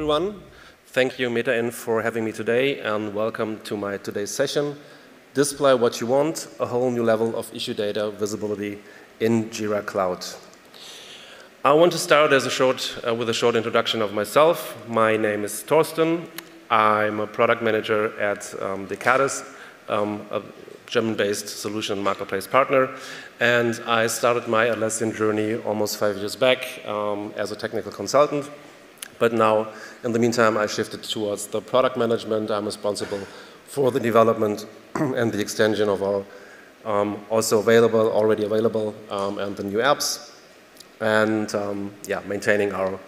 everyone. Thank you, META-INF, for having me today, and welcome to my today's session. Display what you want, a whole new level of issue data visibility in Jira Cloud. I want to start with a short introduction of myself. My name is Thorsten. I'm a product manager at Decadis, a German-based solution marketplace partner, and I started my Atlassian journey almost 5 years back as a technical consultant. But now, in the meantime, I shifted towards the product management. I'm responsible for the development and the extension of our already available, and the new apps, and maintaining our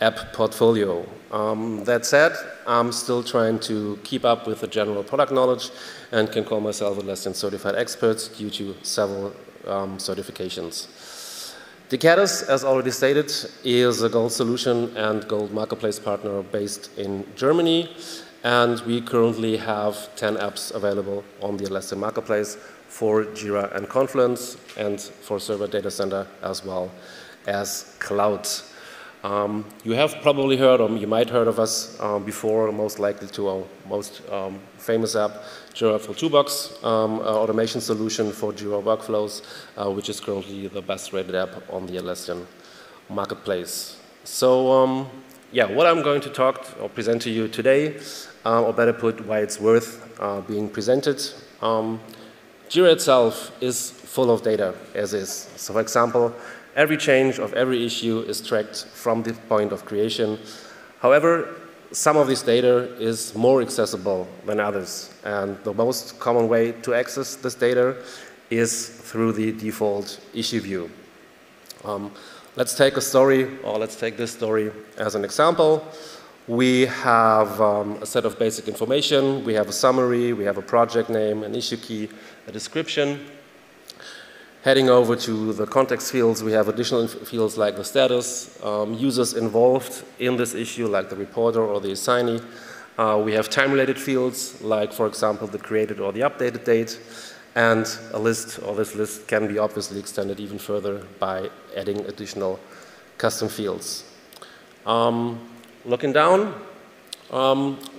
app portfolio. That said, I'm still trying to keep up with the general product knowledge and can call myself a Atlassian certified expert due to several certifications. Decadis, as already stated, is a gold solution and gold marketplace partner based in Germany, and we currently have 10 apps available on the Atlassian marketplace for Jira and Confluence, and for server data center as well as cloud. You have probably heard, or you might heard of us before, most likely to our most famous app, Jira for Toolbox, automation solution for Jira workflows, which is currently the best rated app on the Atlassian marketplace. So, what I'm going to talk or present to you today, or better put, why it's worth being presented. Jira itself is full of data, as is. So, for example, every change of every issue is tracked from the point of creation. However, some of this data is more accessible than others, and the most common way to access this data is through the default issue view. Let's take a story, or let's take this story as an example. We have a set of basic information. We have a summary, we have a project name, an issue key, a description. Heading over to the context fields, we have additional fields like the status, users involved in this issue like the reporter or the assignee. We have time-related fields like, for example, the created or the updated date, and a list, or this list can be obviously extended even further by adding additional custom fields. Looking down,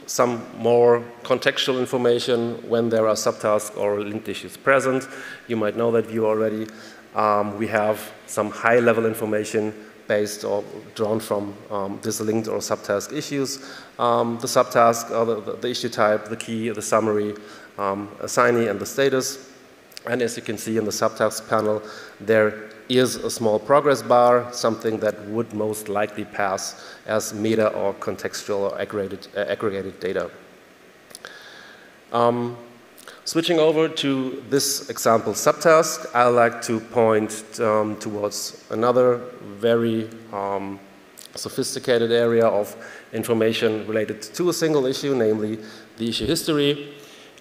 some more contextual information when there are subtasks or linked issues present. You might know that view already. We have some high-level information based or drawn from this linked or subtask issues. The subtask, the issue type, the key, the summary, assignee, and the status. And as you can see in the subtask panel, there is a small progress bar, something that would most likely pass as meta or contextual or aggregated data. Switching over to this example subtask, I like to point towards another very sophisticated area of information related to a single issue, namely the issue history.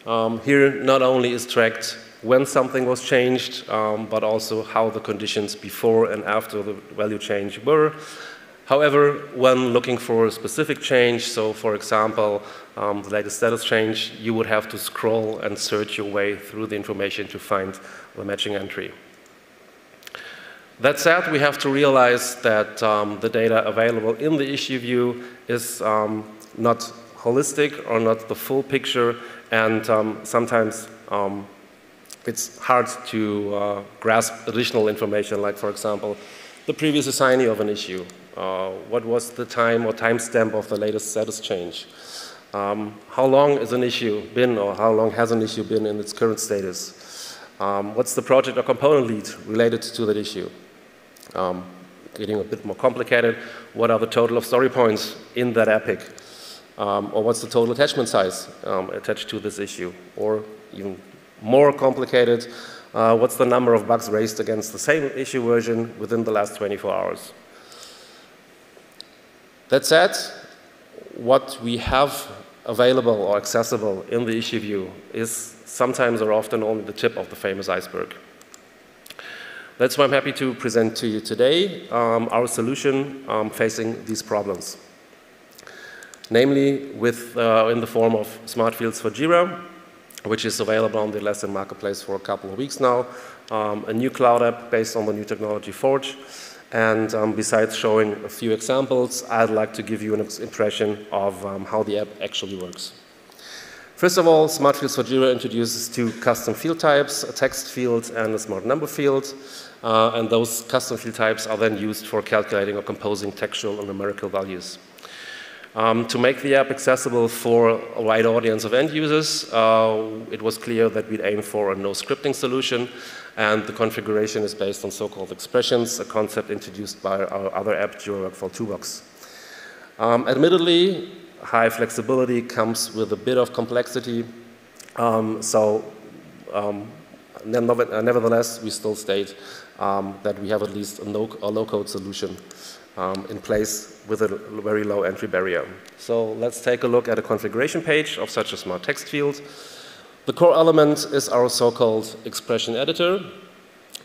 Here not only is tracked when something was changed, but also how the conditions before and after the value change were. However, when looking for a specific change, so for example, the latest status change, you would have to scroll and search your way through the information to find the matching entry. That said, we have to realize that the data available in the issue view is not holistic or not the full picture, and sometimes it's hard to grasp additional information, like, for example, the previous assignee of an issue. What was the time or timestamp of the latest status change? How long is an issue been, or how long has an issue been in its current status? What's the project or component lead related to that issue? Getting a bit more complicated, what are the total of story points in that epic? Or what's the total attachment size attached to this issue? Or even more complicated, what's the number of bugs raised against the same issue version within the last 24 hours? That said, what we have available or accessible in the issue view is sometimes or often only the tip of the famous iceberg. That's why I'm happy to present to you today our solution facing these problems. Namely, in the form of smart fields for Jira, which is available on the Atlassian marketplace for a couple of weeks now, a new cloud app based on the new technology Forge, And besides showing a few examples, I'd like to give you an impression of how the app actually works. First of all, Smart Fields for Jira introduces 2 custom field types, a text field and a smart number field. And those custom field types are then used for calculating or composing textual and numerical values. To make the app accessible for a wide audience of end users, it was clear that we'd aim for a no scripting solution, and the configuration is based on so-called expressions, a concept introduced by our other app, Jira Workflow Toolbox. Admittedly, high flexibility comes with a bit of complexity, nevertheless, we still state that we have at least a low-code solution in place with a very low entry barrier. So let's take a look at a configuration page of such a smart text field. The core element is our so-called expression editor.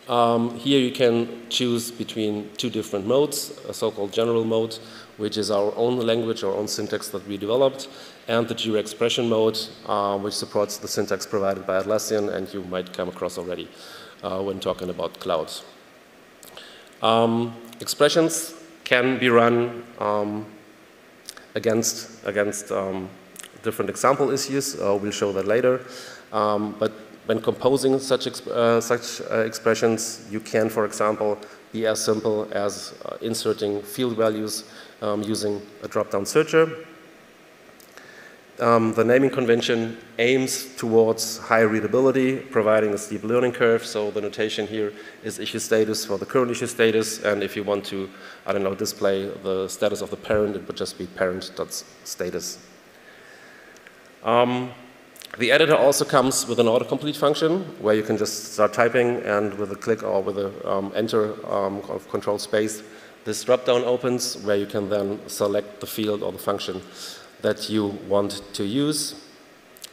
Here you can choose between 2 different modes, a so-called general mode, which is our own language, our own syntax that we developed, and the Jira expression mode, which supports the syntax provided by Atlassian, and you might come across already when talking about clouds. Expressions can be run against different example issues. We'll show that later. But when composing such expressions, you can, for example, be as simple as inserting field values using a drop-down searcher. The naming convention aims towards high readability, providing a steep learning curve. So the notation here is issue status for the current issue status. And if you want to, I don't know, display the status of the parent, it would just be parent.status. The editor also comes with an autocomplete function where you can just start typing, and with a click or with a enter of control space, this drop-down opens where you can then select the field or the function that you want to use.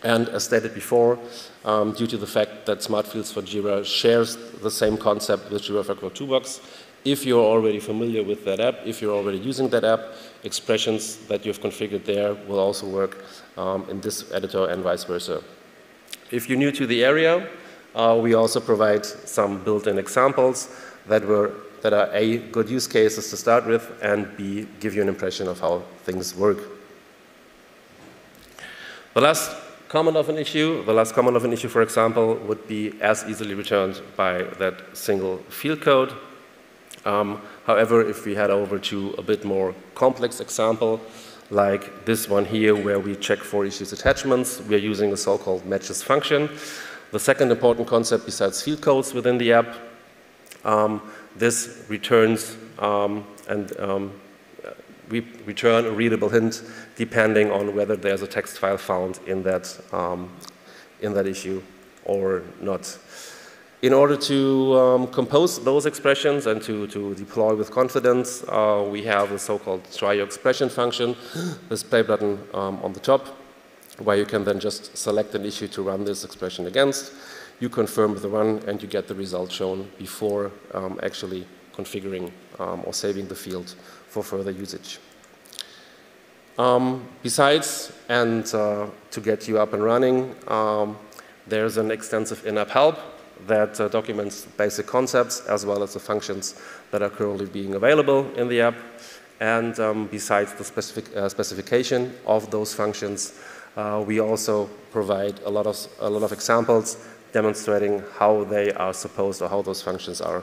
And as stated before, due to the fact that Smart Fields for Jira shares the same concept with Jira Workflow Toolbox, if you're already familiar with that app, if you're already using that app, expressions that you've configured there will also work in this editor and vice versa. If you're new to the area, we also provide some built-in examples that are A, good use cases to start with, and B, give you an impression of how things work. The last comment of an issue, for example, would be as easily returned by that single field code. However, if we head over to a bit more complex example, like this one here, where we check for issues attachments, we are using a so-called matches function. The second important concept besides field codes within the app, this returns we return a readable hint depending on whether there's a text file found in that issue or not. In order to compose those expressions and to deploy with confidence, we have the so-called try your expression function, this play button on the top, where you can then just select an issue to run this expression against. You confirm with the run, and you get the result shown before actually configuring or saving the field for further usage. Besides, and to get you up and running, there's an extensive in-app help that documents basic concepts as well as the functions that are currently being available in the app. And besides the specification of those functions, we also provide a lot of examples demonstrating how they are supposed, or how those functions are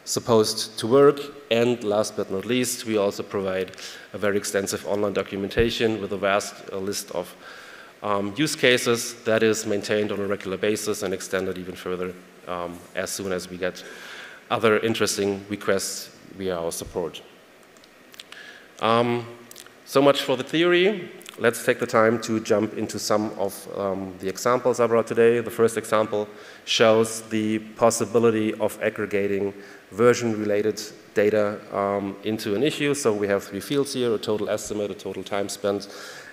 supposed to work. And last but not least, we also provide a very extensive online documentation with a vast list of use cases that is maintained on a regular basis and extended even further as soon as we get other interesting requests via our support. So much for the theory. Let's take the time to jump into some of the examples I brought today. The first example shows the possibility of aggregating version-related data into an issue. So we have 3 fields here, a total estimate, a total time spent,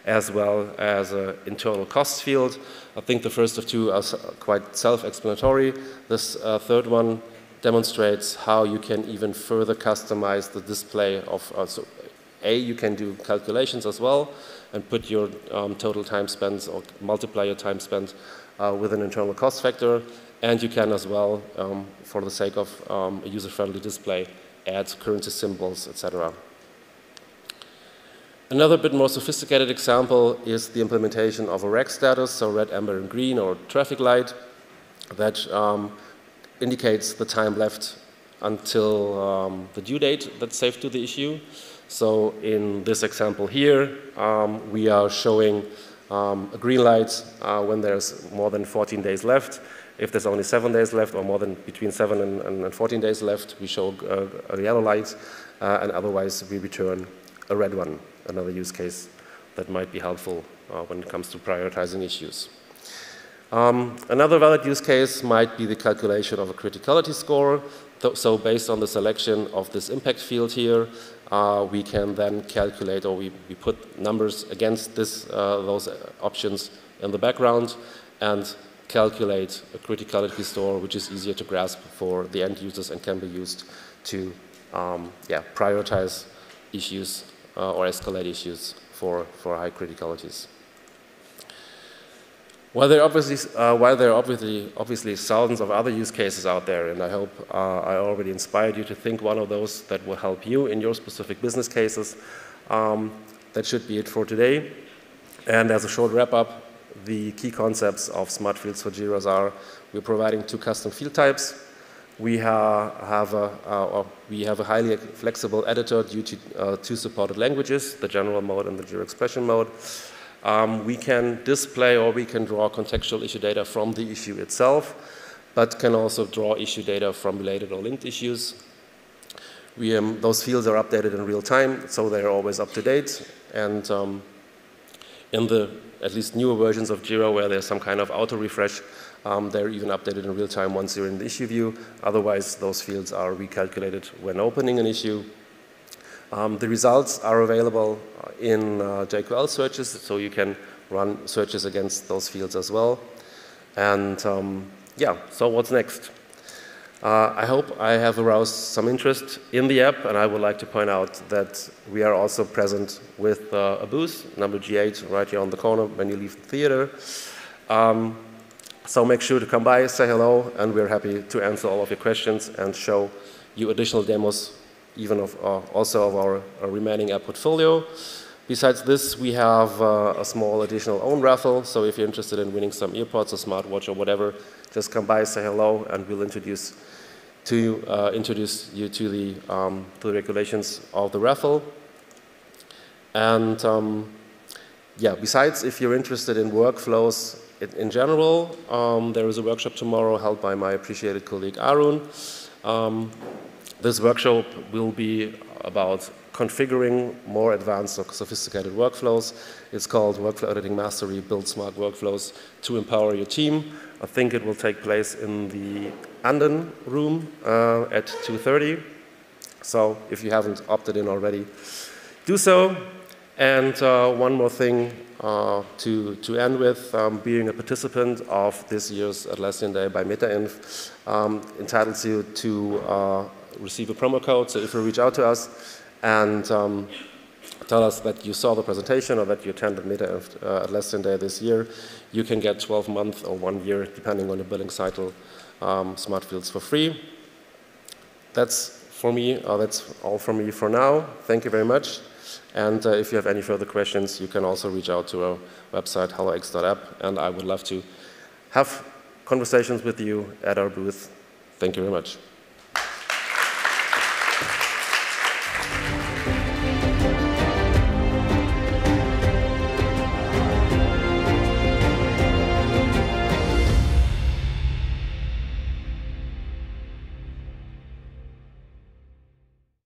as well as an internal cost field. I think the first of 2 are quite self-explanatory. This third one demonstrates how you can even further customize the display of, so A, you can do calculations as well and put your total time spent or multiply your time spent with an internal cost factor. And you can as well, for the sake of a user-friendly display, add currency symbols, etc. Another bit more sophisticated example is the implementation of a reg status, so red, amber, and green, or traffic light, that indicates the time left until the due date that's saved to the issue. So in this example here, we are showing a green light when there's more than 14 days left. If there's only 7 days left, or more than between 7 and 14 days left, we show a yellow light, and otherwise we return a red one, another use case that might be helpful when it comes to prioritizing issues. Another valid use case might be the calculation of a criticality score. So based on the selection of this impact field here, we can then calculate, or we put numbers against those options in the background and calculate a criticality score, which is easier to grasp for the end users and can be used to prioritize issues or escalate issues for high criticalities. While there are obviously thousands of other use cases out there, and I hope I already inspired you to think one of those that will help you in your specific business cases, that should be it for today. And as a short wrap-up, the key concepts of smart fields for Jira are: we're providing 2 custom field types. We have a highly flexible editor due to 2 supported languages, the general mode and the Jira expression mode. We can display or we can draw contextual issue data from the issue itself, but can also draw issue data from related or linked issues. Those fields are updated in real time, so they're always up to date. And in the at least newer versions of Jira where there's some kind of auto refresh, they're even updated in real time once you're in the issue view. Otherwise, those fields are recalculated when opening an issue. The results are available in JQL searches, so you can run searches against those fields as well. And so what's next? I hope I have aroused some interest in the app, and I would like to point out that we are also present with a booth, number G8, right here on the corner when you leave the theater. So make sure to come by, say hello, and we're happy to answer all of your questions and show you additional demos, even also of our remaining app portfolio. Besides this, we have a small additional own raffle, so if you're interested in winning some earpods, a smartwatch, or whatever, just come by, say hello, and we'll introduce you to the regulations of the raffle. And besides, if you're interested in workflows in general, there is a workshop tomorrow held by my appreciated colleague Arun. This workshop will be about configuring more advanced or sophisticated workflows. It's called Workflow Editing Mastery, Build Smart Workflows to Empower Your Team. I think it will take place in the Anden room at 2:30. So if you haven't opted in already, do so. And one more thing to end with, being a participant of this year's Atlassian Day by META-INF entitles you to receive a promo code. So if you reach out to us and tell us that you saw the presentation or that you attended META-INF Atlassian Day this year, you can get 12 months or 1 year, depending on the billing cycle, smart fields for free. That's for me. That's all from me for now. Thank you very much. And if you have any further questions, you can also reach out to our website, hellox.app, and I would love to have conversations with you at our booth. Thank you very much.